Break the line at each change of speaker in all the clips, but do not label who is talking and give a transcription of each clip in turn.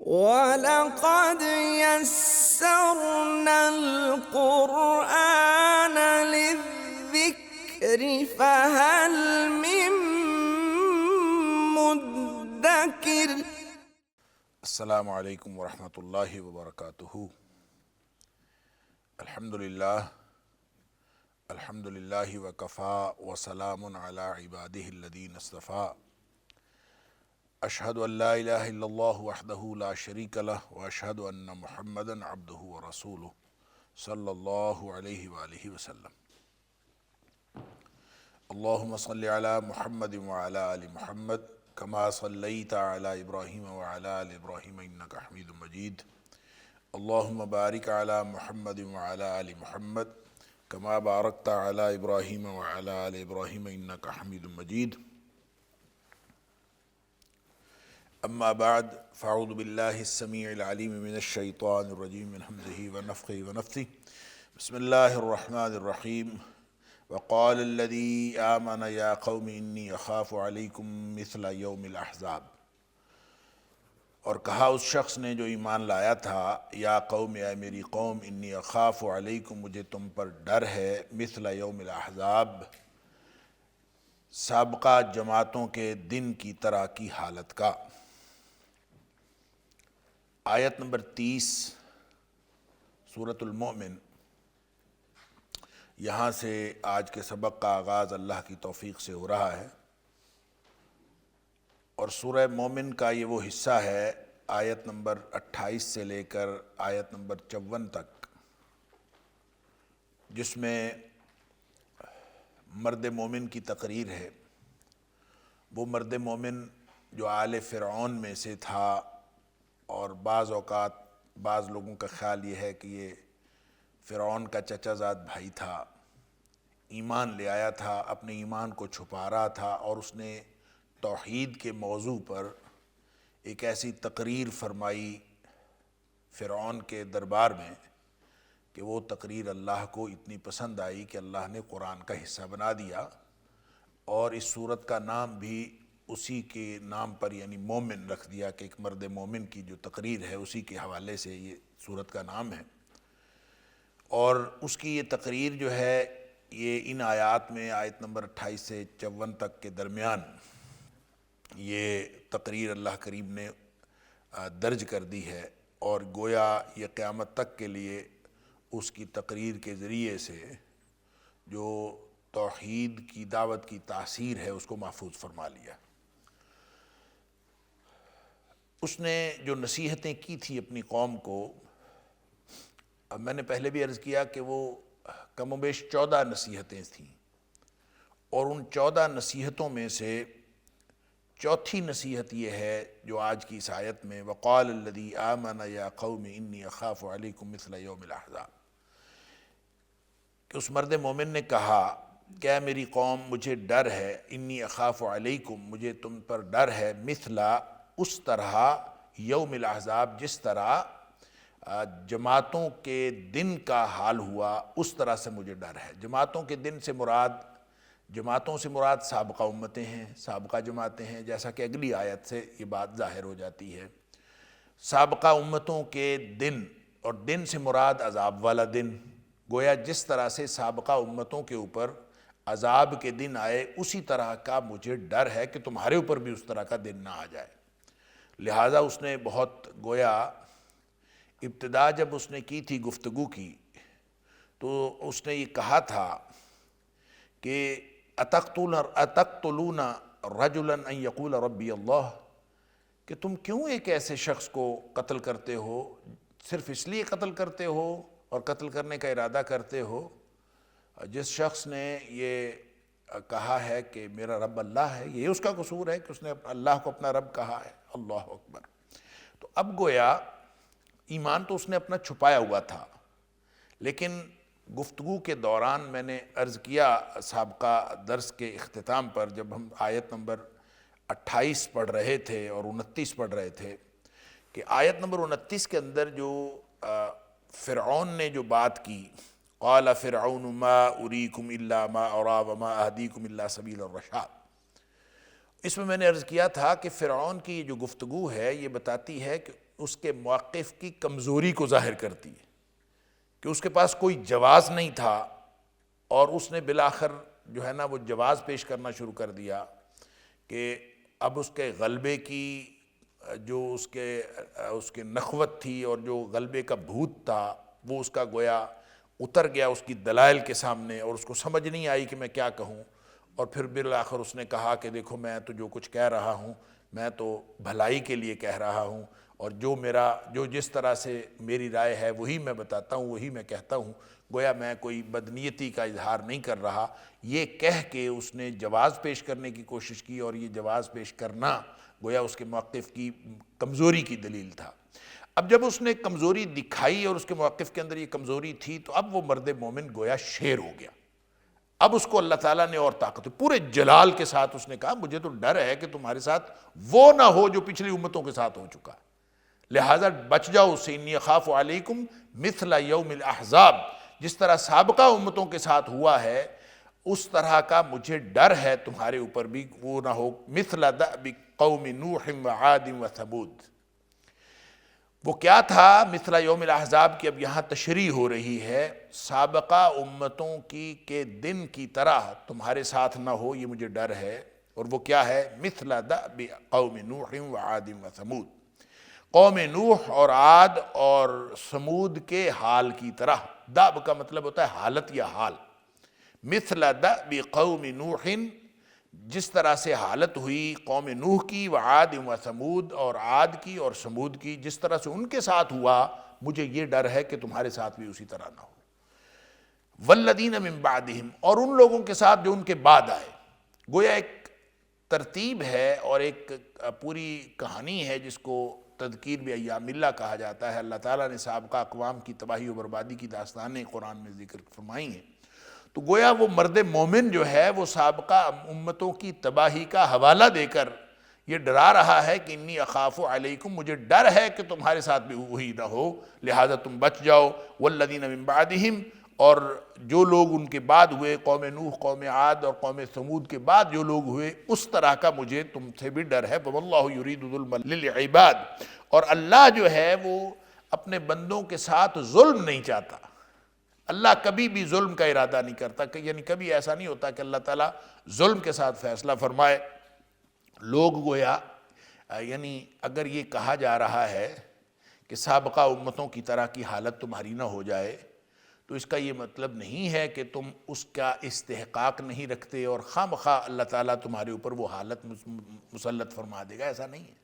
وَلَقَدْ يَسَّرْنَا الْقُرْآنَ لِلذِّكْرِ فَهَلْ مِن مُّدَّكِرٍ۔
السلام علیکم ورحمۃ اللہ وبرکاتہ۔ الحمد للہ وکفیٰ وسلام علی عبادہ الذین اصطفیٰ۔ اشہد ان لا الہ الا اللہ وحدہ لا شریک لہ واشہد ان محمدا عبدہ ورسولہ صلی اللہ علیہ وآلہ وسلم۔ اللہم صلی علی محمد وعلی آل محمد کما صلیت علی ابراہیم وعلی آل ابراہیم انک حمید مجید۔ اللہم بارک علی محمد وعلی آل محمد کما بارکت علی ابراہیم وعلی آل ابراہیم انک حمید مجید۔ اما بعد فاعوذ باللہ السمیع العلیم من الشیطان الرجیم من حمزہ ونفخہ ونفثہ۔ بسم اللہ الرحمن الرحیم۔ وقال الذی آمن یا قوم انی اخاف علیکم مثل یوم الاحزاب۔ اور کہا اس شخص نے جو ایمان لایا تھا، یا قوم، اے میری قوم، انی اخاف علیکم، مجھے تم پر ڈر ہے، مثل یوم الاحزاب، سابقہ جماعتوں کے دن کی طرح کی حالت کا۔ آیت نمبر 30 سورۃ المؤمن، یہاں سے آج کے سبق کا آغاز اللہ کی توفیق سے ہو رہا ہے، اور سورہ مومن کا یہ وہ حصہ ہے آیت نمبر 28 سے لے کر آیت نمبر 54 تک، جس میں مرد مومن کی تقریر ہے۔ وہ مرد مومن جو آل فرعون میں سے تھا، اور بعض اوقات بعض لوگوں کا خیال یہ ہے کہ یہ فرعون کا چچا زاد بھائی تھا، ایمان لے آیا تھا، اپنے ایمان کو چھپا رہا تھا، اور اس نے توحید کے موضوع پر ایک ایسی تقریر فرمائی فرعون کے دربار میں کہ وہ تقریر اللہ کو اتنی پسند آئی کہ اللہ نے قرآن کا حصہ بنا دیا، اور اس سورت کا نام بھی اسی کے نام پر، یعنی مومن رکھ دیا، کہ ایک مرد مومن کی جو تقریر ہے اسی کے حوالے سے یہ سورت کا نام ہے۔ اور اس کی یہ تقریر جو ہے یہ ان آیات میں آیت نمبر 28 سے 54 تک کے درمیان یہ تقریر اللہ کریم نے درج کر دی ہے، اور گویا یہ قیامت تک کے لیے اس کی تقریر کے ذریعے سے جو توحید کی دعوت کی تاثیر ہے اس کو محفوظ فرما لیا۔ اس نے جو نصیحتیں کی تھی اپنی قوم کو، اب میں نے پہلے بھی عرض کیا کہ وہ کم و بیش 14 نصیحتیں تھیں، اور ان 14 نصیحتوں میں سے چوتھی نصیحت یہ ہے جو آج کی اس آیت میں وقال الذی آمن یا قوم انی اخاف علیکم مثل یوم الاحزاب، کہ اس مرد مومن نے کہا کہ اے میری قوم، مجھے ڈر ہے، انی اخاف علیکم، مجھے تم پر ڈر ہے، مثلا، اس طرح، یوم الاحزاب، جس طرح جماعتوں کے دن کا حال ہوا اس طرح سے مجھے ڈر ہے۔ جماعتوں کے دن سے مراد سابقہ امتیں ہیں، سابقہ جماعتیں ہیں، جیسا کہ اگلی آیت سے یہ بات ظاہر ہو جاتی ہے۔ سابقہ امتوں کے دن، اور دن سے مراد عذاب والا دن، گویا جس طرح سے سابقہ امتوں کے اوپر عذاب کے دن آئے اسی طرح کا مجھے ڈر ہے کہ تمہارے اوپر بھی اس طرح کا دن نہ آ جائے۔ لہٰذا اس نے بہت گویا ابتدا جب اس نے کی تھی گفتگو کی، تو اس نے یہ کہا تھا کہ اتقتلون رجلا ان یقول ربی اللہ، کہ تم کیوں ایک ایسے شخص کو قتل کرتے ہو، صرف اس لیے قتل کرتے ہو اور قتل کرنے کا ارادہ کرتے ہو، جس شخص نے یہ کہا ہے کہ میرا رب اللہ ہے، یہ اس کا قصور ہے کہ اس نے اللہ کو اپنا رب کہا ہے۔ اللہ اکبر۔ تو اب گویا ایمان تو اس نے اپنا چھپایا ہوا تھا، لیکن گفتگو کے دوران میں نے عرض کیا سابقہ درس کے اختتام پر، جب ہم آیت نمبر 28 پڑھ رہے تھے اور 29 پڑھ رہے تھے، کہ آیت نمبر 29 کے اندر جو فرعون نے جو بات کی، قال فرعون ما اریکم الا ما ارا وما اہدیکم الا سبیل الرشاد، اس میں نے عرض کیا تھا کہ فرعون کی جو گفتگو ہے یہ بتاتی ہے کہ اس کے موقف کی کمزوری کو ظاہر کرتی ہے کہ اس کے پاس کوئی جواز نہیں تھا، اور اس نے بالآخر جو ہے نا وہ جواز پیش کرنا شروع کر دیا کہ اب اس کے غلبے کی جو اس کے نخوت تھی اور جو غلبے کا بھوت تھا وہ اس کا گویا اتر گیا اس کی دلائل کے سامنے، اور اس کو سمجھ نہیں آئی کہ میں کیا کہوں، اور پھر بالآخر اس نے کہا کہ دیکھو میں تو جو کچھ کہہ رہا ہوں میں تو بھلائی کے لیے کہہ رہا ہوں، اور جو جس طرح سے میری رائے ہے وہی میں بتاتا ہوں، وہی میں کہتا ہوں، گویا میں کوئی بدنیتی کا اظہار نہیں کر رہا۔ یہ کہہ کے اس نے جواز پیش کرنے کی کوشش کی، اور یہ جواز پیش کرنا گویا اس کے موقف کی کمزوری کی دلیل تھا۔ اب جب اس نے کمزوری دکھائی اور اس کے موقف کے اندر یہ کمزوری تھی، تو اب وہ مرد مومن گویا شیر ہو گیا۔ اب اس کو اللہ تعالیٰ نے اور طاقت، پورے جلال کے ساتھ اس نے کہا مجھے تو ڈر ہے کہ تمہارے ساتھ وہ نہ ہو جو پچھلی امتوں کے ساتھ ہو چکا ہے، لہٰذا بچ جاؤ اس سے، انی اخاف علیکم مثل یوم الاحزاب، جس طرح سابقہ امتوں کے ساتھ ہوا ہے اس طرح کا مجھے ڈر ہے تمہارے اوپر بھی وہ نہ ہو، مثل دأب قوم نوح وعاد وثمود۔ وہ کیا تھا مثل یوم الاحزاب کی اب یہاں تشریح ہو رہی ہے، سابقہ امتوں کی کے دن کی طرح تمہارے ساتھ نہ ہو، یہ مجھے ڈر ہے۔ اور وہ کیا ہے؟ مثل دأب قوم نوح وعاد وثمود، قوم نوح اور عاد اور سمود کے حال کی طرح۔ دأب کا مطلب ہوتا ہے حالت یا حال۔ مثل دأب قوم نوح، جس طرح سے حالت ہوئی قوم نوح کی، وعاد و ثمود، اور عاد کی اور سمود کی، جس طرح سے ان کے ساتھ ہوا مجھے یہ ڈر ہے کہ تمہارے ساتھ بھی اسی طرح نہ ہو۔ والذین من بعدہم، اور ان لوگوں کے ساتھ جو ان کے بعد آئے۔ گویا ایک ترتیب ہے اور ایک پوری کہانی ہے جس کو تذکیر بایام اللہ کہا جاتا ہے۔ اللہ تعالیٰ نے سابقہ اقوام کی تباہی و بربادی کی داستانیں قرآن میں ذکر فرمائی ہیں، تو گویا وہ مرد مومن جو ہے وہ سابقہ امتوں کی تباہی کا حوالہ دے کر یہ ڈرا رہا ہے کہ انی اخاف علیکم، مجھے ڈر ہے کہ تمہارے ساتھ بھی وہی نہ ہو، لہذا تم بچ جاؤ۔ والذین من بعدہم، اور جو لوگ ان کے بعد ہوئے، قوم نوح، قوم عاد اور قوم ثمود کے بعد جو لوگ ہوئے، اس طرح کا مجھے تم سے بھی ڈر ہے۔ واللہ یرید ظلما للعباد، اور اللہ جو ہے وہ اپنے بندوں کے ساتھ ظلم نہیں چاہتا۔ اللہ کبھی بھی ظلم کا ارادہ نہیں کرتا، یعنی کبھی ایسا نہیں ہوتا کہ اللہ تعالیٰ ظلم کے ساتھ فیصلہ فرمائے۔ لوگ گویا یعنی اگر یہ کہا جا رہا ہے کہ سابقہ امتوں کی طرح کی حالت تمہاری نہ ہو جائے، تو اس کا یہ مطلب نہیں ہے کہ تم اس کا استحقاق نہیں رکھتے اور خواہ مخواہ اللہ تعالیٰ تمہارے اوپر وہ حالت مسلط فرما دے گا، ایسا نہیں ہے۔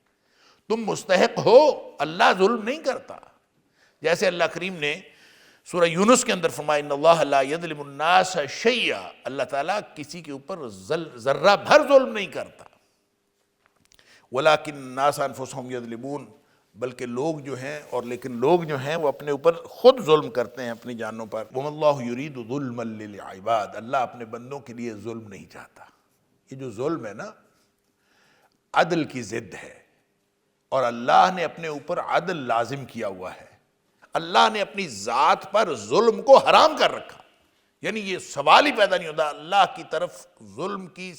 تم مستحق ہو، اللہ ظلم نہیں کرتا۔ جیسے اللہ کریم نے سورہ یونس کے اندر فرمایا ان اللہ لا یظلم الناس شیئا، اللہ تعالیٰ کسی کے اوپر ذرہ بھر ظلم نہیں کرتا۔ ولکن الناس انفسہم یظلمون، بلکہ لوگ جو ہیں لوگ جو ہیں وہ اپنے اوپر خود ظلم کرتے ہیں اپنی جانوں پر۔ واللہ یرید ظلما للعباد، اللہ اپنے بندوں کے لیے ظلم نہیں چاہتا۔ یہ جو ظلم ہے نا عدل کی ضد ہے، اور اللہ نے اپنے اوپر عدل لازم کیا ہوا ہے۔ اللہ نے اپنی ذات پر ظلم کو حرام کر رکھا، یعنی یہ سوال ہی پیدا نہیں ہوتا، اللہ کی طرف ظلم کی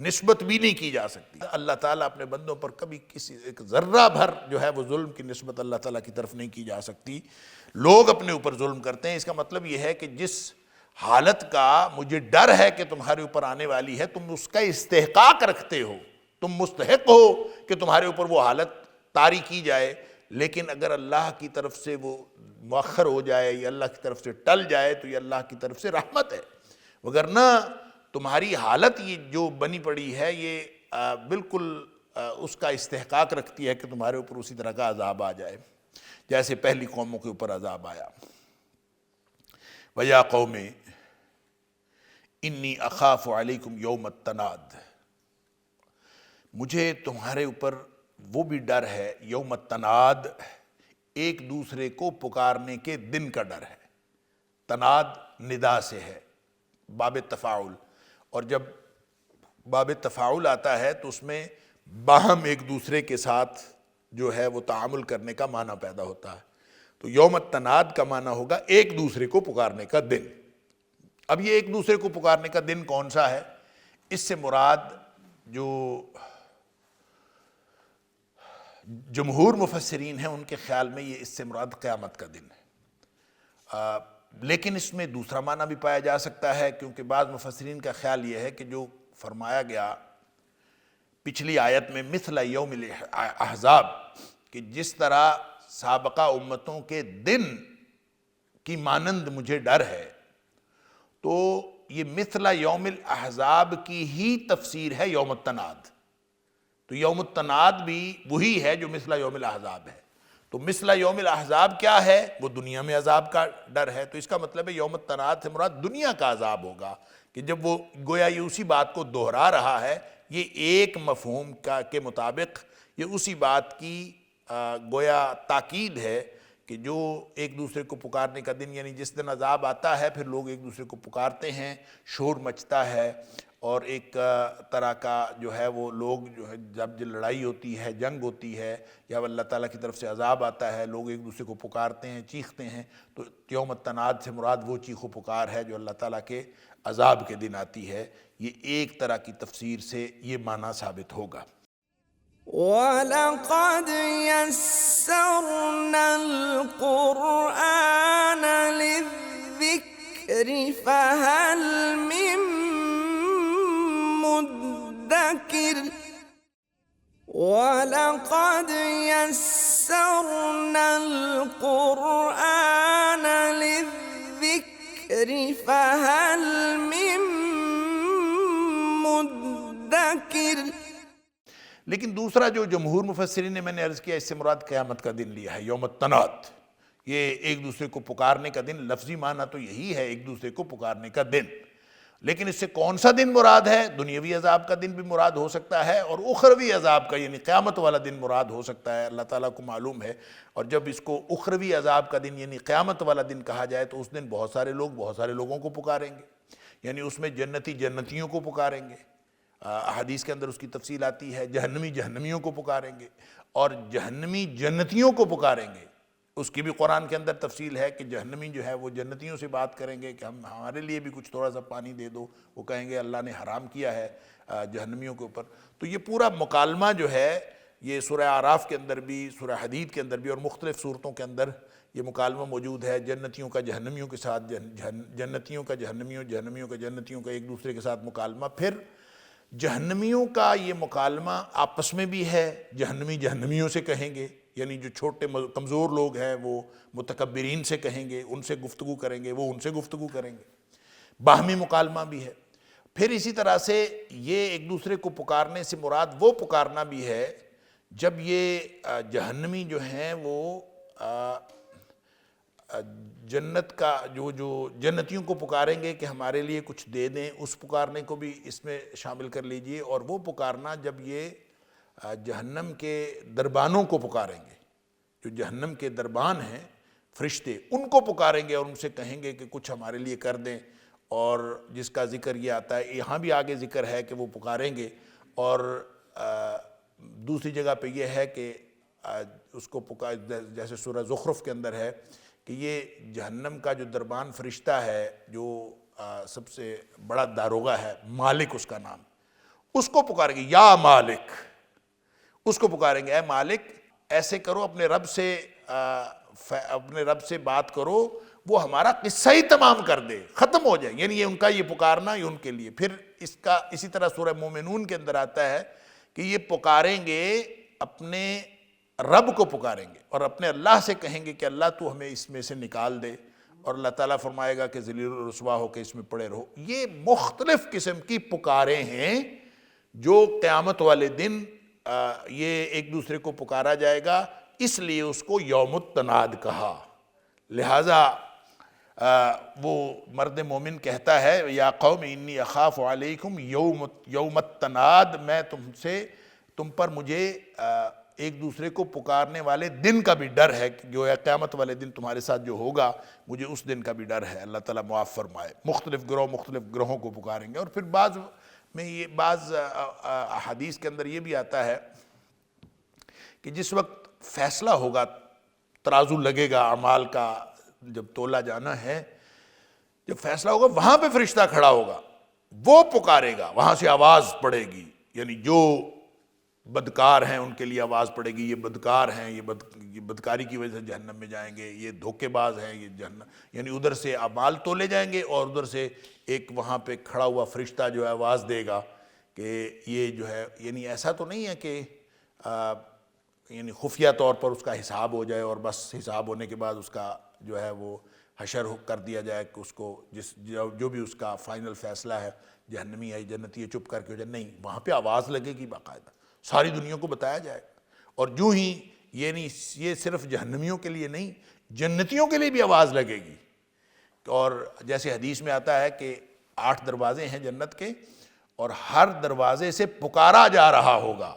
نسبت بھی نہیں کی جا سکتی۔ اللہ تعالیٰ اپنے بندوں پر کبھی کسی ایک ذرہ بھر جو ہے وہ ظلم کی نسبت اللہ تعالیٰ کی طرف نہیں کی جا سکتی۔ لوگ اپنے اوپر ظلم کرتے ہیں۔ اس کا مطلب یہ ہے کہ جس حالت کا مجھے ڈر ہے کہ تمہارے اوپر آنے والی ہے، تم اس کا استحقاق رکھتے ہو، تم مستحق ہو کہ تمہارے اوپر وہ حالت طاری کی جائے، لیکن اگر اللہ کی طرف سے وہ مؤخر ہو جائے یا اللہ کی طرف سے ٹل جائے تو یہ اللہ کی طرف سے رحمت ہے، وگرنہ تمہاری حالت یہ جو بنی پڑی ہے یہ بالکل اس کا استحقاق رکھتی ہے کہ تمہارے اوپر اسی طرح کا عذاب آ جائے جیسے پہلی قوموں کے اوپر عذاب آیا۔ وَيَا قَوْمِ إِنِّي أَخَافُ عَلَيْكُمْ يَوْمَ التَّنَادِ، مجھے تمہارے اوپر وہ بھی ڈر ہے، یوم التناد، ایک دوسرے کو پکارنے کے دن کا ڈر ہے۔ تناد ندا سے ہے، باب تفاعل، اور جب باب تفاعل آتا ہے تو اس میں باہم ایک دوسرے کے ساتھ جو ہے وہ تعامل کرنے کا معنی پیدا ہوتا ہے۔ تو یوم التناد کا معنی ہوگا ایک دوسرے کو پکارنے کا دن۔ اب یہ ایک دوسرے کو پکارنے کا دن کون سا ہے؟ اس سے مراد جمہور مفسرین ہیں ان کے خیال میں یہ اس سے مراد قیامت کا دن ہے، لیکن اس میں دوسرا معنی بھی پایا جا سکتا ہے، کیونکہ بعض مفسرین کا خیال یہ ہے کہ جو فرمایا گیا پچھلی آیت میں مثل یوم الاحزاب، کہ جس طرح سابقہ امتوں کے دن کی مانند مجھے ڈر ہے، تو یہ مثل یوم الاحزاب کی ہی تفسیر ہے یوم التناد۔ تو یوم التناد بھی وہی ہے جو مثل یوم الاحزاب ہے۔ تو مثل یوم الاحزاب کیا ہے؟ وہ دنیا میں عذاب کا ڈر ہے، تو اس کا مطلب ہے یوم التناد سے مراد دنیا کا عذاب ہوگا، کہ جب وہ گویا یہ اسی بات کو دہرا رہا ہے، یہ ایک مفہوم کے مطابق یہ اسی بات کی گویا تاکید ہے کہ جو ایک دوسرے کو پکارنے کا دن، یعنی جس دن عذاب آتا ہے پھر لوگ ایک دوسرے کو پکارتے ہیں، شور مچتا ہے، اور ایک طرح کا جو ہے وہ لوگ جو ہے جب لڑائی ہوتی ہے، جنگ ہوتی ہے، یا اللہ تعالیٰ کی طرف سے عذاب آتا ہے، لوگ ایک دوسرے کو پکارتے ہیں، چیختے ہیں۔ تو یوم التناد سے مراد وہ چیخ و پکار ہے جو اللہ تعالیٰ کے عذاب کے دن آتی ہے۔ یہ ایک طرح کی تفسیر سے یہ معنی ثابت ہوگا۔
وَلَقَدْ يَسَّرْنَا الْقُرْآنَ لِلذِّكْرِ فَهَلْ مِن مُّدَّكِرٍ وَلَقَدْ يَسَّرْنَا الْقُرْآنَ لِلذِّكْرِ فَهَلْ مِن مُّدَّكِرٍ۔
لیکن دوسرا جو جمہور مفسرین نے میں نے عرض کیا، اس سے مراد قیامت کا دن لیا ہے، یوم التناد، یہ ایک دوسرے کو پکارنے کا دن، لفظی معنی تو یہی ہے ایک دوسرے کو پکارنے کا دن، لیکن اس سے کون سا دن مراد ہے؟ دنیاوی عذاب کا دن بھی مراد ہو سکتا ہے، اور اخروی عذاب کا یعنی قیامت والا دن مراد ہو سکتا ہے، اللہ تعالیٰ کو معلوم ہے۔ اور جب اس کو اخروی عذاب کا دن یعنی قیامت والا دن کہا جائے تو اس دن بہت سارے لوگ بہت سارے لوگوں کو پکاریں گے، یعنی اس میں جنتی جنتیوں کو پکاریں گے، احادیث کے اندر اس کی تفصیل آتی ہے، جہنمی جہنمیوں کو پکاریں گے، اور جہنمی جنتیوں کو پکاریں گے۔ اس کی بھی قرآن کے اندر تفصیل ہے کہ جہنمی جو ہے وہ جنتیوں سے بات کریں گے کہ ہمارے لیے بھی کچھ تھوڑا سا پانی دے دو، وہ کہیں گے اللہ نے حرام کیا ہے جہنمیوں کے اوپر۔ تو یہ پورا مکالمہ جو ہے یہ سورہ اعراف کے اندر بھی، سورہ حدید کے اندر بھی، اور مختلف صورتوں کے اندر یہ مکالمہ موجود ہے، جنتیوں کا جہنمیوں کے ساتھ، جنتیوں کا جہنمیوں، جہنمیوں کا جنتیوں کا ایک دوسرے کے ساتھ مکالمہ۔ پھر جہنمیوں کا یہ مکالمہ آپس میں بھی ہے، جہنمی جہنمیوں سے کہیں گے، یعنی جو چھوٹے کمزور لوگ ہیں وہ متکبرین سے کہیں گے، ان سے گفتگو کریں گے، وہ ان سے گفتگو کریں گے، باہمی مکالمہ بھی ہے۔ پھر اسی طرح سے یہ ایک دوسرے کو پکارنے سے مراد وہ پکارنا بھی ہے جب یہ جہنمی جو ہیں وہ جنت کا جو جنتیوں کو پکاریں گے کہ ہمارے لیے کچھ دے دیں، اس پکارنے کو بھی اس میں شامل کر لیجئے۔ اور وہ پکارنا جب یہ جہنم کے دربانوں کو پکاریں گے، جو جہنم کے دربان ہیں فرشتے، ان کو پکاریں گے اور ان سے کہیں گے کہ کچھ ہمارے لیے کر دیں، اور جس کا ذکر یہ آتا ہے، یہاں بھی آگے ذکر ہے کہ وہ پکاریں گے، اور دوسری جگہ پہ یہ ہے کہ اس کو جیسے سورہ زخرف کے اندر ہے کہ یہ جہنم کا جو دربان فرشتہ ہے، جو سب سے بڑا داروغہ ہے، مالک اس کا نام، اس کو پکاریں گے، یا مالک، اس کو پکاریں گے، اے مالک ایسے کرو، اپنے رب سے بات کرو، وہ ہمارا قصہ ہی تمام کر دے، ختم ہو جائے۔ یعنی یہ ان کا یہ پکارنا یہ ان کے لیے۔ پھر اسی طرح سورہ مومنون کے اندر آتا ہے کہ یہ پکاریں گے، اپنے رب کو پکاریں گے اور اپنے اللہ سے کہیں گے کہ اللہ تو ہمیں اس میں سے نکال دے، اور اللہ تعالیٰ فرمائے گا کہ ذلیل و رسوا ہو کے اس میں پڑے رہو۔ یہ مختلف قسم کی پکاریں ہیں جو قیامت والے دن یہ ایک دوسرے کو پکارا جائے گا، اس لیے اس کو یوم التناد کہا۔ لہٰذا وہ مرد مومن کہتا ہے، یا قوم انی اخاف علیکم یوم التناد، میں تم پر مجھے ایک دوسرے کو پکارنے والے دن کا بھی ڈر ہے، جو ہے قیامت والے دن تمہارے ساتھ جو ہوگا، مجھے اس دن کا بھی ڈر ہے۔ اللہ تعالیٰ معاف فرمائے۔ مختلف گروہوں کو پکاریں گے۔ اور پھر بعض احادیث کے اندر یہ بھی آتا ہے کہ جس وقت فیصلہ ہوگا، ترازو لگے گا اعمال کا، جب تولا جانا ہے، جب فیصلہ ہوگا وہاں پہ فرشتہ کھڑا ہوگا، وہ پکارے گا، وہاں سے آواز پڑے گی، یعنی جو بدکار ہیں ان کے لیے آواز پڑے گی، یہ بدکار ہیں، یہ بدکاری کی وجہ سے جہنم میں جائیں گے، یہ دھوکے باز ہیں، یہ جہنم، یعنی ادھر سے اعمال تولے جائیں گے اور ادھر سے ایک وہاں پہ کھڑا ہوا فرشتہ جو ہے آواز دے گا کہ یہ جو ہے، یعنی ایسا تو نہیں ہے کہ یعنی خفیہ طور پر اس کا حساب ہو جائے اور بس حساب ہونے کے بعد اس کا جو ہے وہ حشر کر دیا جائے کہ اس کو جو بھی اس کا فائنل فیصلہ ہے جہنمی ہے جنتی ہے چپ کر کے ہو جائے، نہیں، وہاں پہ آواز لگے گی باقاعدہ، ساری دنیا کو بتایا جائے گا۔ اور جو ہی یہ صرف جہنمیوں کے لیے نہیں، جنتیوں کے لیے بھی آواز لگے گی۔ اور جیسے حدیث میں آتا ہے کہ 8 دروازے ہیں جنت کے اور ہر دروازے سے پکارا جا رہا ہوگا،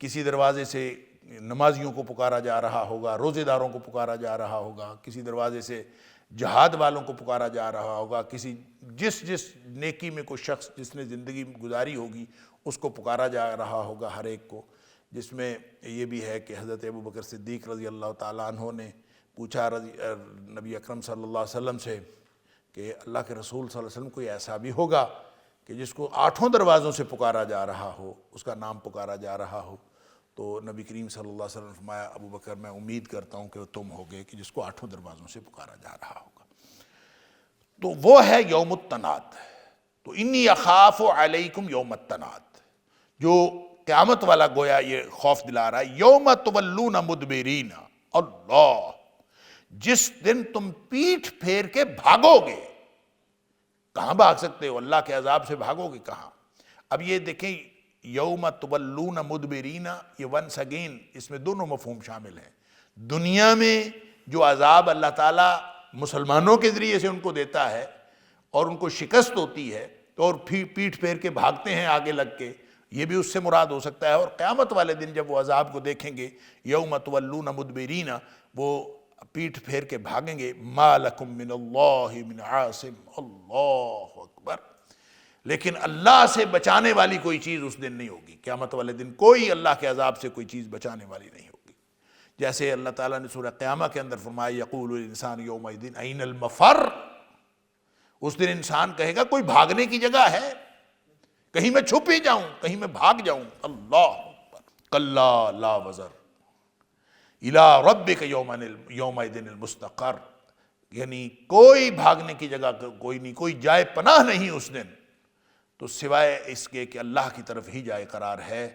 کسی دروازے سے نمازیوں کو پکارا جا رہا ہوگا، روزے داروں کو پکارا جا رہا ہوگا، کسی دروازے سے جہاد والوں کو پکارا جا رہا ہوگا، جس نیکی میں کوئی شخص جس نے زندگی گزاری ہوگی اس کو پکارا جا رہا ہوگا ہر ایک کو، جس میں یہ بھی ہے کہ حضرت ابوبکر صدیق رضی اللہ تعالیٰ عنہ نے پوچھا نبی اکرم صلی اللہ علیہ وسلم سے کہ اللہ کے رسول صلی اللہ علیہ وسلم کوئی ایسا بھی ہوگا کہ جس کو 8 دروازوں سے پکارا جا رہا ہو، اس کا نام پکارا جا رہا ہو؟ تو نبی کریم صلی اللہ علیہ وسلم نے فرمایا ابوبکر میں امید کرتا ہوں کہ تم ہوگے کہ جس کو 8 دروازوں سے پکارا جا رہا ہوگا۔ تو وہ ہے یوم التناد۔ تو انی اخاف علیکم یوم التناد، جو قیامت والا گویا یہ خوف دلا رہا ہے، یوم تولون مدبرین، اللہ، جس دن تم پیٹھ پھیر کے بھاگو گے۔ کہاں بھاگ سکتے ہو؟ اللہ کے عذاب سے بھاگو گے کہاں؟ اب یہ دیکھیں یوم تولون مدبرین، یہ ونس اگین اس میں دونوں مفہوم شامل ہیں۔ دنیا میں جو عذاب اللہ تعالیٰ مسلمانوں کے ذریعے سے ان کو دیتا ہے اور ان کو شکست ہوتی ہے تو اور پیٹھ پھیر کے بھاگتے ہیں آگے لگ کے، یہ بھی اس سے مراد ہو سکتا ہے۔ اور قیامت والے دن جب وہ عذاب کو دیکھیں گے یوم تولون مدبرین، وہ پیٹھ پھیر کے بھاگیں گے، ما لکم من اللہ من عاصم، اللہ اکبر، لیکن اللہ سے بچانے والی کوئی چیز اس دن نہیں ہوگی۔ قیامت والے دن کوئی اللہ کے عذاب سے کوئی چیز بچانے والی نہیں ہوگی۔ جیسے اللہ تعالیٰ نے سورہ قیامہ کے اندر فرمایا یقول الانسان یومئذ این المفر، اس دن انسان کہے گا کوئی بھاگنے کی جگہ ہے، کہیں میں چھپ ہی جاؤں، کہیں میں بھاگ جاؤں۔ اللہ اکبر، کلا لا وزر الی ربک یومئذ المستقر، یعنی کوئی بھاگنے کی جگہ کوئی نہیں، کوئی جائے پناہ نہیں اس دن تو سوائے اس کے کہ اللہ کی طرف ہی جائے قرار ہے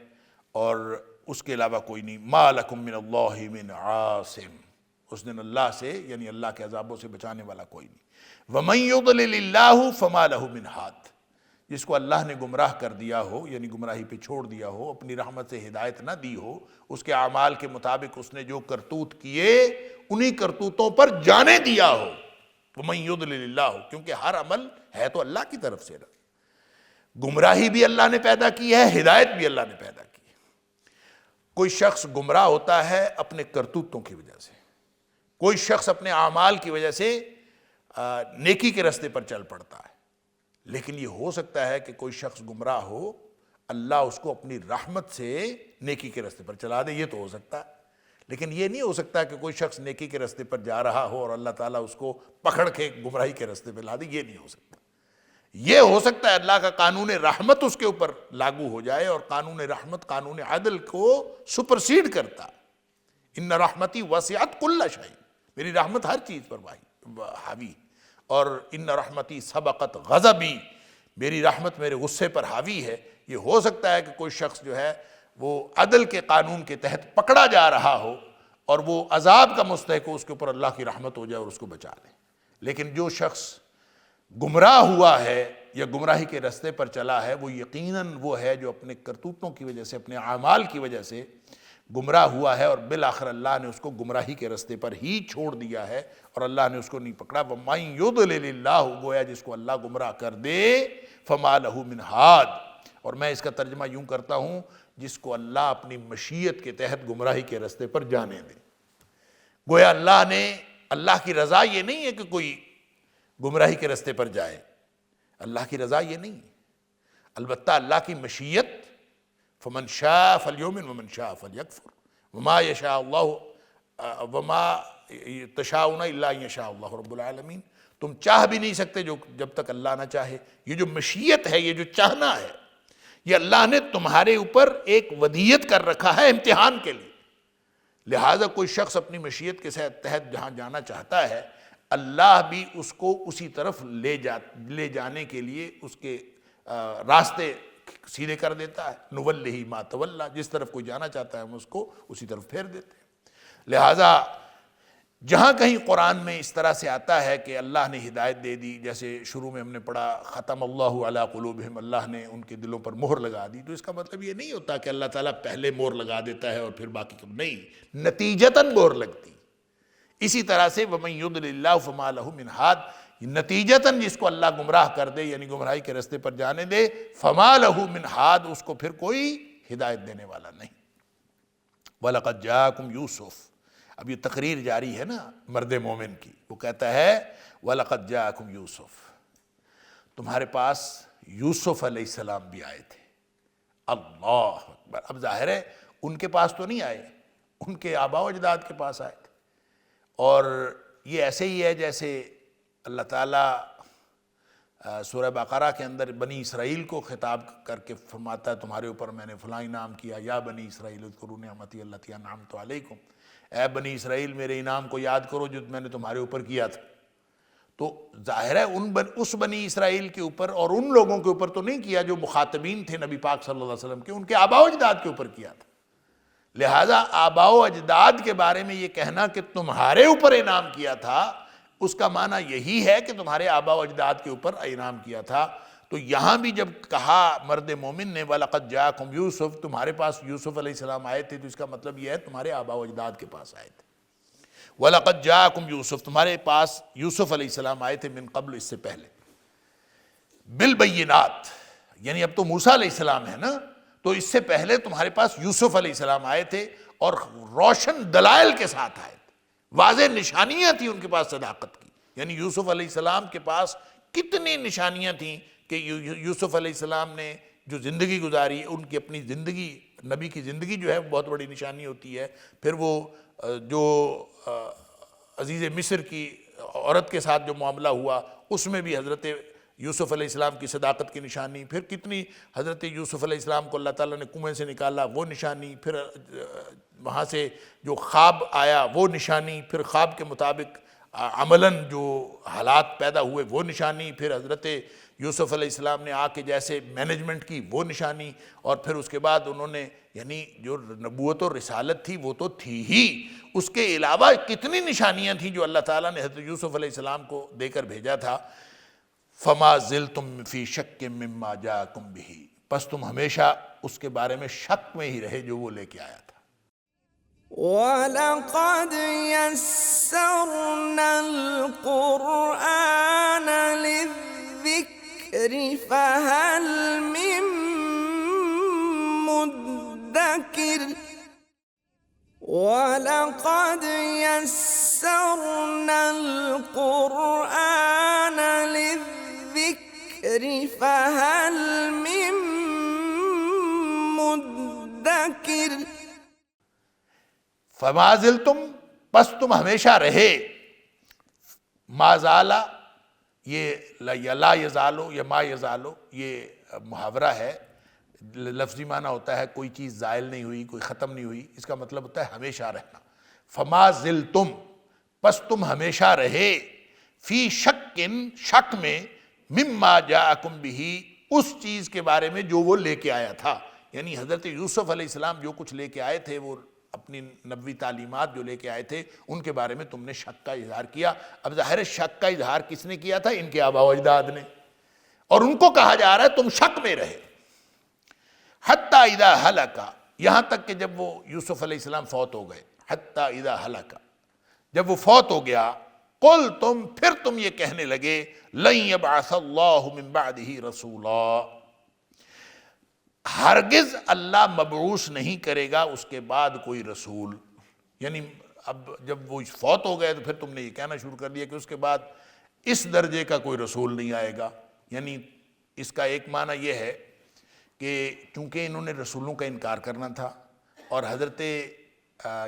اور اس کے علاوہ کوئی نہیں۔ ما لکم من اللہ من عاصم، اس دن اللہ سے یعنی اللہ کے عذابوں سے بچانے والا کوئی نہیں۔ ومن یضلل اللہ فما لہ من ہاد، جس کو اللہ نے گمراہ کر دیا ہو یعنی گمراہی پہ چھوڑ دیا ہو، اپنی رحمت سے ہدایت نہ دی ہو، اس کے اعمال کے مطابق اس نے جو کرتوت کیے انہی کرتوتوں پر جانے دیا ہو۔ ومن یضلل اللہ، کیونکہ ہر عمل ہے تو اللہ کی طرف سے، گمراہی بھی اللہ نے پیدا کی ہے، ہدایت بھی اللہ نے پیدا کی ہے۔ کوئی شخص گمراہ ہوتا ہے اپنے کرتوتوں کی وجہ سے، کوئی شخص اپنے اعمال کی وجہ سے نیکی کے راستے پر چل پڑتا ہے، لیکن یہ ہو سکتا ہے کہ کوئی شخص گمراہ ہو، اللہ اس کو اپنی رحمت سے نیکی کے راستے پر چلا دے، یہ تو ہو سکتا ہے۔ لیکن یہ نہیں ہو سکتا کہ کوئی شخص نیکی کے راستے پر جا رہا ہو اور اللہ تعالیٰ اس کو پکڑ کے گمراہی کے راستے پہ لا دے، یہ نہیں ہو سکتا۔ یہ ہو سکتا ہے اللہ کا قانون رحمت اس کے اوپر لاگو ہو جائے، اور قانون رحمت قانون عدل کو سپرسیڈ کرتا ہے۔ ان رحمتی وسعت کل شیء، میری رحمت ہر چیز پر حاوی، اور ان رحمتی سبقت غضبی، میری رحمت میرے غصے پر حاوی ہے۔ یہ ہو سکتا ہے کہ کوئی شخص جو ہے وہ عدل کے قانون کے تحت پکڑا جا رہا ہو اور وہ عذاب کا مستحق ہو، اس کے اوپر اللہ کی رحمت ہو جائے اور اس کو بچا لے۔ لیکن جو شخص گمراہ ہوا ہے یا گمراہی کے راستے پر چلا ہے، وہ یقیناً وہ ہے جو اپنے کرتوتوں کی وجہ سے، اپنے اعمال کی وجہ سے گمراہ ہوا ہے، اور بالآخر اللہ نے اس کو گمراہی کے راستے پر ہی چھوڑ دیا ہے اور اللہ نے اس کو نہیں پکڑا۔ وَمَن يُضْلِلِ اللَّهُ، گویا جس کو اللہ گمراہ کر دے، فَمَا لَهُ مِنْ ہَادٍ، اور میں اس کا ترجمہ یوں کرتا ہوں، جس کو اللہ اپنی مشیت کے تحت گمراہی کے راستے پر جانے دے۔ گویا اللہ نے، اللہ کی رضا یہ نہیں ہے کہ کوئی گمراہی کے راستے پر جائے، اللہ کی رضا یہ نہیں ہے، البتہ اللہ کی مشیت، فمن شاء فلیؤمن ومن شاء فلیکفر وما یشاء اللہ وما تشاءون الا ان یشاء اللہ رب العالمین، تم چاہ بھی نہیں سکتے جب تک اللہ نہ چاہے۔ یہ جو مشیت ہے، یہ جو چاہنا ہے، یہ اللہ نے تمہارے اوپر ایک ودیت کر رکھا ہے امتحان کے لیے. لہٰذا کوئی شخص اپنی مشیت کے تحت جہاں جانا چاہتا ہے اللہ بھی اس کو اسی طرف لے جانے کے لیے اس کے راستے سیدھے کر دیتا ہے. نولہ ما تولی، جس طرف کوئی جانا چاہتا ہے ہم اس کو اسی طرف پھیر دیتے ہیں. لہٰذا جہاں کہیں قرآن میں اس طرح سے آتا ہے کہ اللہ نے ہدایت دے دی، جیسے شروع میں ہم نے پڑھا ختم اللہ علی قلوبہم، اللہ نے ان کے دلوں پر مہر لگا دی، تو اس کا مطلب یہ نہیں ہوتا کہ اللہ تعالیٰ پہلے مہر لگا دیتا ہے اور پھر باقی نہیں، نتیجتاً مہر لگتی. اسی طرح سے وَمَن يُضْلِلِ اللَّهُ فَمَا لَهُ مِنْ هَادٍ، نتیجتاً جس کو اللہ گمراہ کر دے یعنی گمراہی کے رستے پر جانے دے، فَمَا لَهُ مِنْ هَادٍ، اس کو پھر کوئی ہدایت دینے والا نہیں. وَلَقَدْ جَاءَكُمْ يُوسُفُ، اب یہ تقریر جاری ہے نا مرد مومن کی، وہ کہتا ہے وَلَقَدْ جَاءَكُمْ يُوسُفُ، تمہارے پاس یوسف علیہ السلام بھی آئے تھے. اللہ اکبر. اب ظاہر ہے ان کے پاس تو نہیں آئے، ان کے آباء و اجداد کے پاس آئے تھے. اور یہ ایسے ہی ہے جیسے اللہ تعالیٰ سورہ بقرہ کے اندر بنی اسرائیل کو خطاب کر کے فرماتا ہے تمہارے اوپر میں نے فلاں انعام کیا، یا بنی اسرائیل اذکروا نعمتی التی انعمت علیکم، اے بنی اسرائیل میرے انعام کو یاد کرو جو میں نے تمہارے اوپر کیا تھا. تو ظاہر ہے اس بنی اسرائیل کے اوپر اور ان لوگوں کے اوپر تو نہیں کیا جو مخاطبین تھے نبی پاک صلی اللہ علیہ وسلم کے، ان کے آباء و اجداد کے اوپر کیا تھا. لہٰذا آباء و اجداد کے بارے میں یہ کہنا کہ تمہارے اوپر انعام کیا تھا، اس کا معنی یہی ہے کہ تمہارے آباء و اجداد کے اوپر انعام کیا تھا. تو یہاں بھی جب کہا مرد مومن نے وَلَقَدْ جَاءَكُمْ يُوسُف، تمہارے پاس یوسف علیہ السلام آئے تھے، تو اس کا مطلب یہ ہے تمہارے آباء و اجداد کے پاس آئے تھے. وَلَقَدْ جَاءَكُمْ يُوسُف، تمہارے پاس یوسف علیہ السلام آئے تھے، من قبل، اس سے پہلے، بالبینات، یعنی اب تو موسیٰ علیہ السلام ہے نا، تو اس سے پہلے تمہارے پاس یوسف علیہ السلام آئے تھے اور روشن دلائل کے ساتھ آئے تھے، واضح نشانیاں تھیں ان کے پاس صداقت کی. یعنی یوسف علیہ السلام کے پاس کتنی نشانیاں تھیں کہ یوسف علیہ السلام نے جو زندگی گزاری، ان کی اپنی زندگی، نبی کی زندگی جو ہے بہت بڑی نشانی ہوتی ہے. پھر وہ جو عزیز مصر کی عورت کے ساتھ جو معاملہ ہوا اس میں بھی حضرت یوسف علیہ السلام کی صداقت کی نشانی، پھر کتنی حضرت یوسف علیہ السلام کو اللہ تعالیٰ نے کنویں سے نکالا وہ نشانی، پھر وہاں سے جو خواب آیا وہ نشانی، پھر خواب کے مطابق عملاً جو حالات پیدا ہوئے وہ نشانی، پھر حضرت یوسف علیہ السلام نے آ کے جیسے مینجمنٹ کی وہ نشانی، اور پھر اس کے بعد انہوں نے یعنی جو نبوت و رسالت تھی وہ تو تھی ہی، اس کے علاوہ کتنی نشانیاں تھیں جو اللہ تعالیٰ نے حضرت یوسف علیہ السلام کو دے کر بھیجا تھا. فَمَا زِلْتُمْ فِي شَكٍّ مِّمَّا جَاءَكُمْ بِهِ، پس تم ہمیشہ اس کے بارے میں شک میں ہی رہے جو وہ لے کے آیا تھا.
وَلَقَدْ يَسَّرْنَا الْقُرْآنَ لِلذِّكْرِ فَهَلْ مِن مُّدَّكِرٍ وَلَقَدْ يَسَّرْنَا الْقُرْآنَ لِلذِّكْرِ فَهَلْ مِن مُّدَّكِرٍ.
فَمَا زِلْتُمْ، پس تم ہمیشہ رہے. ما زالا، یہ لا یزالو یا ما یزالو، یہ محاورہ ہے، لفظی معنی ہوتا ہے کوئی چیز زائل نہیں ہوئی، کوئی ختم نہیں ہوئی، اس کا مطلب ہوتا ہے ہمیشہ رہنا. فما زلتم، پس تم ہمیشہ رہے، فی شکن، شک میں، مما جاءکم بہ، اس چیز کے بارے میں جو وہ لے کے آیا تھا. یعنی حضرت یوسف علیہ السلام جو کچھ لے کے آئے تھے، وہ اپنی نبوی تعلیمات جو لے کے آئے تھے، ان کے بارے میں تم نے شک کا اظہار کیا. اب ظاہر شک کا اظہار کس نے کیا تھا؟ ان کے آباء و اجداد نے، اور ان کو کہا جا رہا ہے تم شک میں رہے. حتیٰ اذا ہلک، یہاں تک کہ جب وہ یوسف علیہ السلام فوت ہو گئے. حتیٰ اذا ہلک، جب وہ فوت ہو گیا، قلتم، پھر تم یہ کہنے لگے، لن یبعث اللہ من بعدہ رسولا، ہرگز اللہ مبعوث نہیں کرے گا اس کے بعد کوئی رسول. یعنی اب جب وہ فوت ہو گئے تو پھر تم نے یہ کہنا شروع کر دیا کہ اس کے بعد اس درجے کا کوئی رسول نہیں آئے گا. یعنی اس کا ایک معنی یہ ہے کہ چونکہ انہوں نے رسولوں کا انکار کرنا تھا، اور حضرت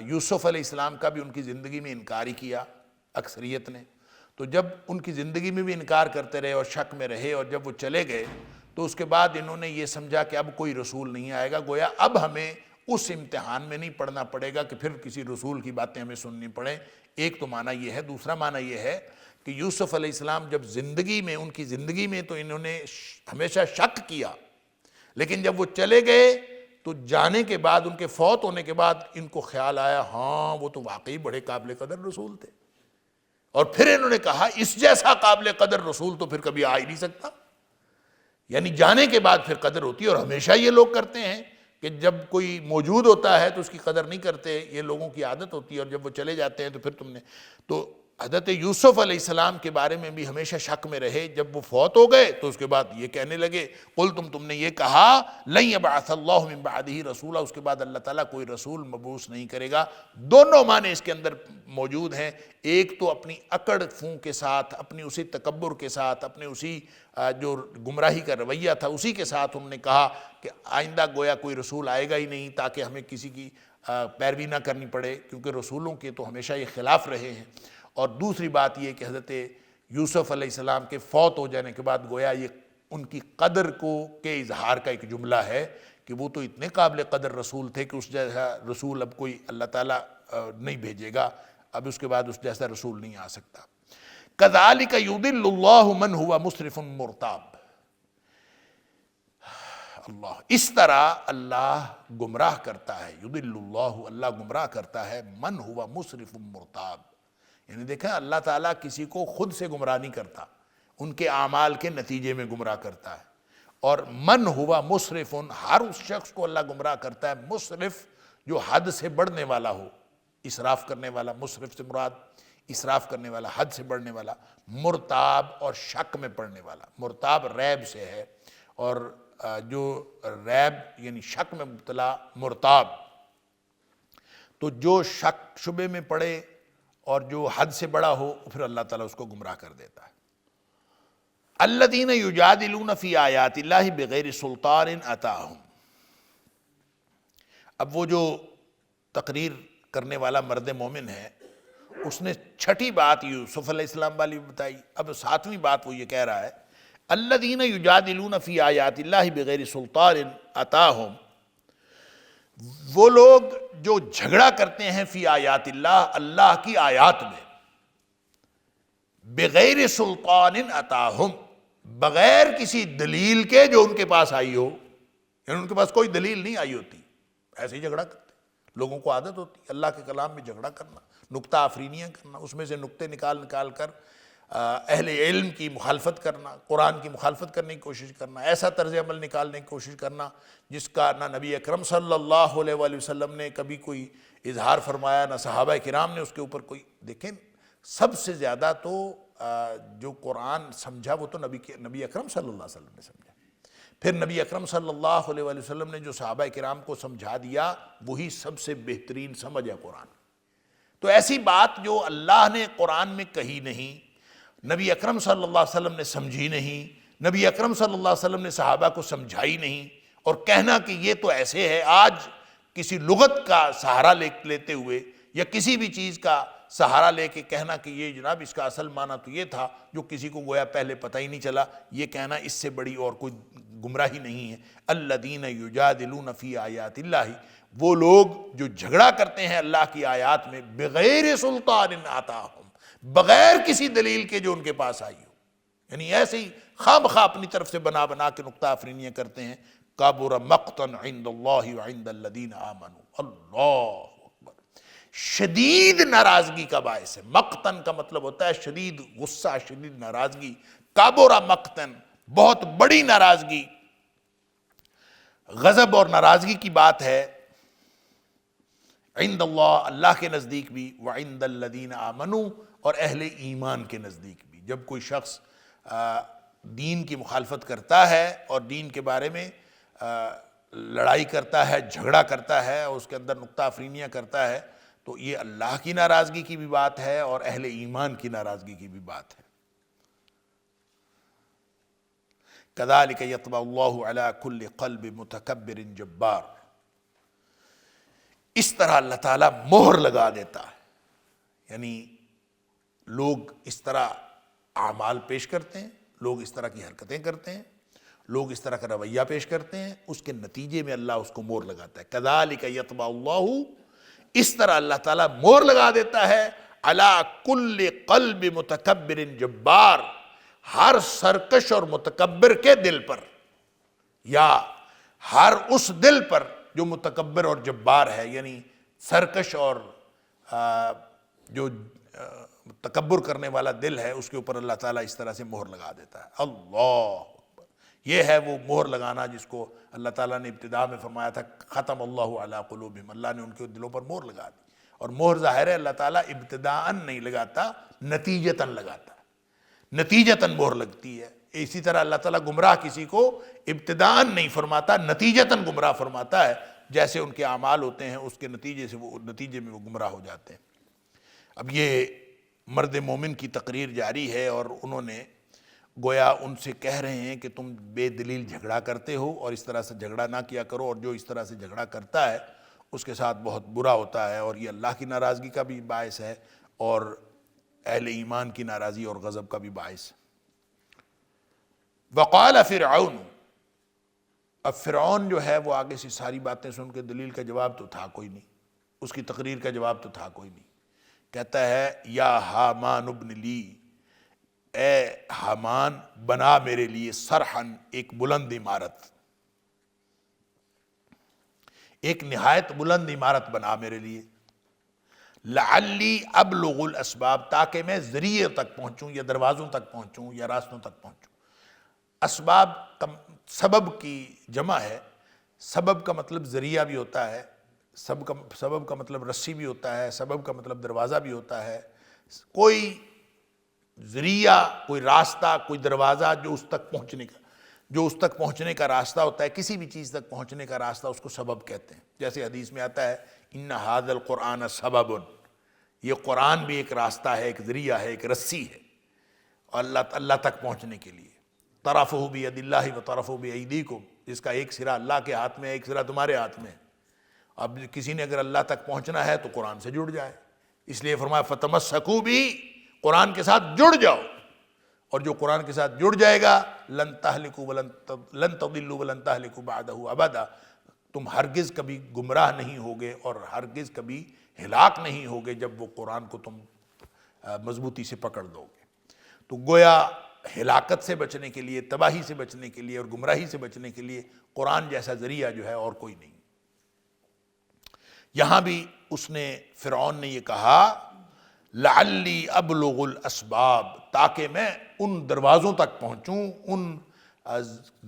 یوسف علیہ السلام کا بھی ان کی زندگی میں انکار ہی کیا اکثریت نے، تو جب ان کی زندگی میں بھی انکار کرتے رہے اور شک میں رہے، اور جب وہ چلے گئے تو اس کے بعد انہوں نے یہ سمجھا کہ اب کوئی رسول نہیں آئے گا، گویا اب ہمیں اس امتحان میں نہیں پڑھنا پڑے گا کہ پھر کسی رسول کی باتیں ہمیں سننی پڑیں۔ ایک تو معنی یہ ہے۔ دوسرا معنی یہ ہے کہ یوسف علیہ السلام جب زندگی میں، ان کی زندگی میں تو انہوں نے ہمیشہ شک کیا، لیکن جب وہ چلے گئے تو جانے کے بعد، ان کے فوت ہونے کے بعد ان کو خیال آیا ہاں وہ تو واقعی بڑے قابل قدر رسول تھے، اور پھر انہوں نے کہا اس جیسا قابل قدر رسول تو پھر کبھی آ ہی نہیں سکتا۔ یعنی جانے کے بعد پھر قدر ہوتی ہے، اور ہمیشہ یہ لوگ کرتے ہیں کہ جب کوئی موجود ہوتا ہے تو اس کی قدر نہیں کرتے، یہ لوگوں کی عادت ہوتی ہے، اور جب وہ چلے جاتے ہیں تو پھر تم نے تو حضرت یوسف علیہ السلام کے بارے میں بھی ہمیشہ شک میں رہے۔ جب وہ فوت ہو گئے تو اس کے بعد یہ کہنے لگے قُلْتُمْ، تم نے یہ کہا لَن يَبْعَثَ اللَّهُ مِن بَعْدِهِ رَسُولًا، اس کے بعد اللہ تعالیٰ کوئی رسول مبعوث نہیں کرے گا۔ دونوں معنی اس کے اندر موجود ہیں۔ ایک تو اپنی اکڑ فوں کے ساتھ، اپنی اسی تکبر کے ساتھ، اپنے اسی جو گمراہی کا رویہ تھا اسی کے ساتھ انہوں نے کہا کہ آئندہ گویا کوئی رسول آئے گا ہی نہیں، تاکہ ہمیں کسی کی پیروی نہ کرنی پڑے، کیونکہ رسولوں کے تو ہمیشہ یہ خلاف رہے ہیں۔ اور دوسری بات یہ کہ حضرت یوسف علیہ السلام کے فوت ہو جانے کے بعد گویا یہ ان کی قدر کو کے اظہار کا ایک جملہ ہے کہ وہ تو اتنے قابل قدر رسول تھے کہ اس جیسا رسول اب کوئی اللہ تعالیٰ نہیں بھیجے گا، اب اس کے بعد اس جیسا رسول نہیں آ سکتا۔ كَذَلِكَ يُضِلُّ اللَّهُ مَنْ هُوَ مُسْرِفٌ مُرْتَابٌ، اللہ اس طرح اللہ گمراہ کرتا ہے، يُضِلُّ اللَّهُ، اللہ گمراہ کرتا ہے، مَنْ هُوَ مُسْرِفٌ مُرْتَابٌ، یعنی دیکھیں اللہ تعالیٰ کسی کو خود سے گمراہ نہیں کرتا، ان کے اعمال کے نتیجے میں گمراہ کرتا ہے۔ اور من ہوا مسرف، ہر اس شخص کو اللہ گمراہ کرتا ہے، مسرف جو حد سے بڑھنے والا ہو، اسراف کرنے والا، مسرف سے مراد اسراف کرنے والا، حد سے بڑھنے والا، مرتاب اور شک میں پڑنے والا۔ مرتاب ریب سے ہے، اور جو ریب یعنی شک میں مبتلا مرتاب، تو جو شک شبے میں پڑے اور جو حد سے بڑا ہو پھر اللہ تعالیٰ اس کو گمراہ کر دیتا ہے۔ الذین یجادلون فی آیات اللہ بغیر سلطان اتاہم، اب وہ جو تقریر کرنے والا مرد مومن ہے اس نے چھٹی بات یوسف علیہ السلام والی بتائی، اب ساتویں بات وہ یہ کہہ رہا ہے الذین یجادلون فی آیات اللہ بغیر سلطان اتاہم، وہ لوگ جو جھگڑا کرتے ہیں فی آیات اللہ، اللہ کی آیات میں، بغیر سلطان اتاہم، بغیر کسی دلیل کے جو ان کے پاس آئی ہو، یعنی ان کے پاس کوئی دلیل نہیں آئی ہوتی، ایسے ہی جھگڑا کرتے۔ لوگوں کو عادت ہوتی ہے اللہ کے کلام میں جھگڑا کرنا، نکتہ آفرینیاں کرنا، اس میں سے نکتے نکال کر اہل علم کی مخالفت کرنا، قرآن کی مخالفت کرنے کی کوشش کرنا، ایسا طرز عمل نکالنے کی کوشش کرنا جس کا نہ نبی اکرم صلی اللہ علیہ وآلہ وسلم نے کبھی کوئی اظہار فرمایا، نہ صحابہ کرام نے اس کے اوپر کوئی۔ دیکھیں سب سے زیادہ تو جو قرآن سمجھا وہ تو نبی اکرم صلی اللہ علیہ وسلم نے سمجھا، پھر نبی اکرم صلی اللہ علیہ وآلہ وسلم نے جو صحابہ کرام کو سمجھا دیا وہی سب سے بہترین سمجھ ہے قرآن۔ تو ایسی بات جو اللہ نے قرآن میں کہی نہیں، نبی اکرم صلی اللہ علیہ وسلم نے سمجھی نہیں، نبی اکرم صلی اللہ علیہ وسلم نے صحابہ کو سمجھائی نہیں، اور کہنا کہ یہ تو ایسے ہے، آج کسی لغت کا سہارا لیتے ہوئے یا کسی بھی چیز کا سہارا لے کے کہنا کہ یہ جناب اس کا اصل معنی تو یہ تھا جو کسی کو گویا پہلے پتہ ہی نہیں چلا، یہ کہنا اس سے بڑی اور کوئی گمراہی نہیں ہے۔ الذین یجادلون فی آیات اللہ، وہ لوگ جو جھگڑا کرتے ہیں اللہ کی آیات میں، بغیر سلطان آتاہم، بغیر کسی دلیل کے جو ان کے پاس آئی ہو، یعنی ایسے ہی خواہ بخواہ اپنی طرف سے بنا کے نکتہ آفرینیاں کرتے ہیں۔ کبر مقتا عند اللہ وعند الذین آمنوا، اللہ اکبر، شدید ناراضگی کا باعث ہے۔ مقتن کا مطلب ہوتا ہے شدید غصہ، شدید ناراضگی۔ کبر مقتن، بہت بڑی ناراضگی، غضب اور ناراضگی کی بات ہے، عند اللہ، اللہ کے نزدیک بھی، وعند الذین آمنوا، اور اہل ایمان کے نزدیک بھی۔ جب کوئی شخص دین کی مخالفت کرتا ہے اور دین کے بارے میں لڑائی کرتا ہے، جھگڑا کرتا ہے، اور اس کے اندر نکتہ آفرینیاں کرتا ہے، تو یہ اللہ کی ناراضگی کی بھی بات ہے اور اہل ایمان کی ناراضگی کی بھی بات ہے۔ کذالک یطبع اللہ علی کل قلب متکبر جبار، اس طرح اللہ تعالیٰ مہر لگا دیتا ہے، یعنی لوگ اس طرح اعمال پیش کرتے ہیں، لوگ اس طرح کی حرکتیں کرتے ہیں، لوگ اس طرح کا رویہ پیش کرتے ہیں، اس کے نتیجے میں اللہ اس کو مہر لگاتا ہے۔ کذالک یطبع اللہ، اس طرح اللہ تعالیٰ مہر لگا دیتا ہے علی کل قلب متکبر جبار، ہر سرکش اور متکبر کے دل پر، یا ہر اس دل پر جو متکبر اور جبار ہے، یعنی سرکش اور جو تکبر کرنے والا دل ہے، اس کے اوپر اللہ تعالیٰ اس طرح سے مہر لگا دیتا ہے۔ اللہ اکبر، یہ ہے وہ مہر لگانا جس کو اللہ تعالیٰ نے ابتدا میں فرمایا تھا ختم اللہ علی قلوبہم، اللہ نے ان کے دلوں پر مہر لگا دی۔ اور مہر ظاہر ہے اللہ تعالیٰ ابتداءً نہیں لگاتا، نتیجتاً لگاتا ہے، نتیجتاً مہر لگتی ہے۔ اسی طرح اللہ تعالیٰ گمراہ کسی کو ابتداءً نہیں فرماتا، نتیجتاً گمراہ فرماتا ہے، جیسے ان کے اعمال ہوتے ہیں اس کے نتیجے میں وہ گمراہ ہو جاتے ہیں۔ اب یہ مرد مومن کی تقریر جاری ہے، اور انہوں نے گویا ان سے کہہ رہے ہیں کہ تم بے دلیل جھگڑا کرتے ہو اور اس طرح سے جھگڑا نہ کیا کرو، اور جو اس طرح سے جھگڑا کرتا ہے اس کے ساتھ بہت برا ہوتا ہے، اور یہ اللہ کی ناراضگی کا بھی باعث ہے اور اہل ایمان کی ناراضی اور غضب کا بھی باعث ہے۔ وقال فرعون، اب فرعون جو ہے وہ آگے سے ساری باتیں سن کے دلیل کا جواب تو تھا کوئی نہیں، اس کی تقریر کا جواب تو تھا کوئی نہیں، کہتا ہے یا حامان ابن لی، اے حامان بنا میرے لیے صرحن، ایک بلند عمارت، ایک نہایت بلند عمارت بنا میرے لیے، لعلی ابلغ الاسباب، تاکہ میں ذریعے تک پہنچوں یا دروازوں تک پہنچوں یا راستوں تک پہنچوں۔ اسباب سبب کی جمع ہے، سبب کا مطلب ذریعہ بھی ہوتا ہے، سبب کا مطلب رسی بھی ہوتا ہے، سبب کا مطلب دروازہ بھی ہوتا ہے، کوئی ذریعہ، کوئی راستہ، کوئی دروازہ جو اس تک پہنچنے کا راستہ ہوتا ہے، کسی بھی چیز تک پہنچنے کا راستہ، اس کو سبب کہتے ہیں۔ جیسے حدیث میں آتا ہے ان ھذا القرآن سبب، یہ قرآن بھی ایک راستہ ہے، ایک ذریعہ ہے، ایک رسی ہے اور اللہ تک پہنچنے کے لیے۔ طرفہ بید اللہ و طرفہ بایدیکم، جس کا ایک سرا اللہ کے ہاتھ میں ہے، ایک سرا تمہارے ہاتھ میں ہے۔ اب کسی نے اگر اللہ تک پہنچنا ہے تو قرآن سے جڑ جائے، اس لیے فرمایا فتمسکوا بھی، قرآن کے ساتھ جڑ جاؤ، اور جو قرآن کے ساتھ جڑ جائے گا لن تضلوا ولن تہلکوا بعدہ ابدا، تم ہرگز کبھی گمراہ نہیں ہوگے اور ہرگز کبھی ہلاک نہیں ہوگے جب وہ قرآن کو تم مضبوطی سے پکڑ دو گے۔ تو گویا ہلاکت سے بچنے کے لیے، تباہی سے بچنے کے لیے اور گمراہی سے بچنے کے لیے قرآن جیسا ذریعہ جو ہے اور کوئی نہیں۔ یہاں بھی اس نے، فرعون نے یہ کہا لعلی ابلغ الاسباب، تاکہ میں ان دروازوں تک پہنچوں، ان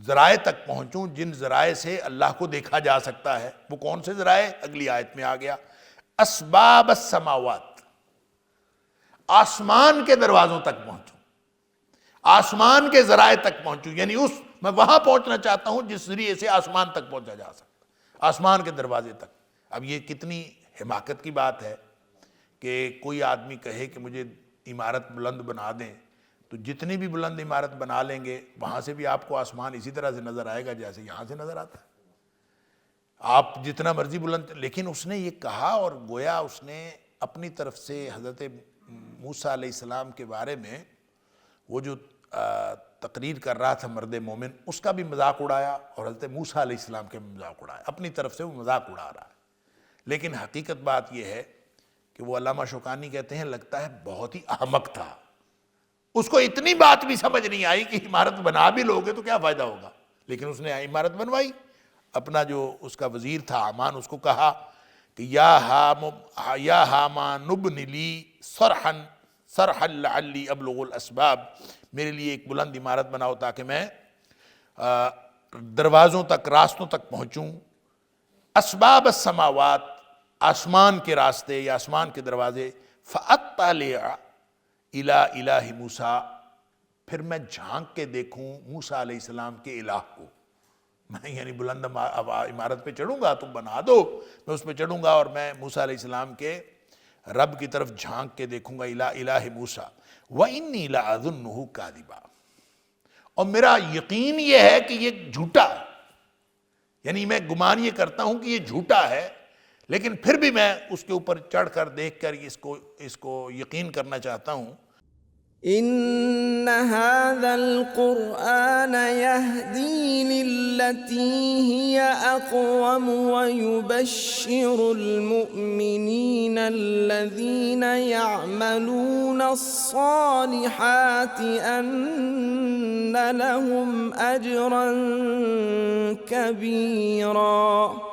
ذرائع تک پہنچوں جن ذرائع سے اللہ کو دیکھا جا سکتا ہے۔ وہ کون سے ذرائع؟ اگلی آیت میں آ گیا، اسباب السماوات، آسمان کے دروازوں تک پہنچوں، آسمان کے ذرائع تک پہنچوں، یعنی میں وہاں پہنچنا چاہتا ہوں جس ذریعے سے آسمان تک پہنچا جا سکتا، آسمان کے دروازے تک۔ اب یہ کتنی حماقت کی بات ہے کہ کوئی آدمی کہے کہ مجھے عمارت بلند بنا دیں، تو جتنی بھی بلند عمارت بنا لیں گے وہاں سے بھی آپ کو آسمان اسی طرح سے نظر آئے گا جیسے یہاں سے نظر آتا ہے، آپ جتنا مرضی بلند۔ لیکن اس نے یہ کہا، اور گویا اس نے اپنی طرف سے حضرت موسیٰ علیہ السلام کے بارے میں وہ جو تقریر کر رہا تھا مرد مومن، اس کا بھی مذاق اڑایا اور حضرت موسیٰ علیہ السلام کے بھی مذاق اڑایا، اپنی طرف سے وہ مذاق اڑا رہا ہے۔ لیکن حقیقت بات یہ ہے کہ وہ علامہ شوکانی کہتے ہیں لگتا ہے بہت ہی احمق تھا، اس کو اتنی بات بھی سمجھ نہیں آئی کہ عمارت بنا بھی لوگے تو کیا فائدہ ہوگا، لیکن اس نے عمارت بنوائی۔ اپنا جو اس کا وزیر تھا حامان، اس کو کہا کہ یا حامان ابن لی صرحا لعلی ابلغ الاسباب، میرے لیے ایک بلند عمارت بناؤ تاکہ میں دروازوں تک، راستوں تک پہنچوں۔ اسباب السماوات، آسمان کے راستے یا آسمان کے دروازے، فاطلع الی الہ موسیٰ، پھر میں جھانک کے دیکھوں موسیٰ علیہ السلام کے الہ کو۔ میں یعنی بلند عمارت پہ چڑھوں گا، تم بنا دو، میں اس پہ چڑھوں گا اور میں موسیٰ علیہ السلام کے رب کی طرف جھانک کے دیکھوں گا، الہ موسیٰ، وَإِنِّي لَأَظُنُّهُ كَاذِبًا، اور میرا یقین یہ ہے کہ یہ جھوٹا ہے، یعنی میں گمان یہ کرتا ہوں کہ یہ جھوٹا ہے، لیکن پھر بھی میں اس کے اوپر چڑھ کر دیکھ کر اس کو یقین کرنا چاہتا ہوں۔
إن هذا القرآن يهدي للتي هي أقوم ويبشر المؤمنين الذين يعملون الصالحات أن لهم أجرا كبيرا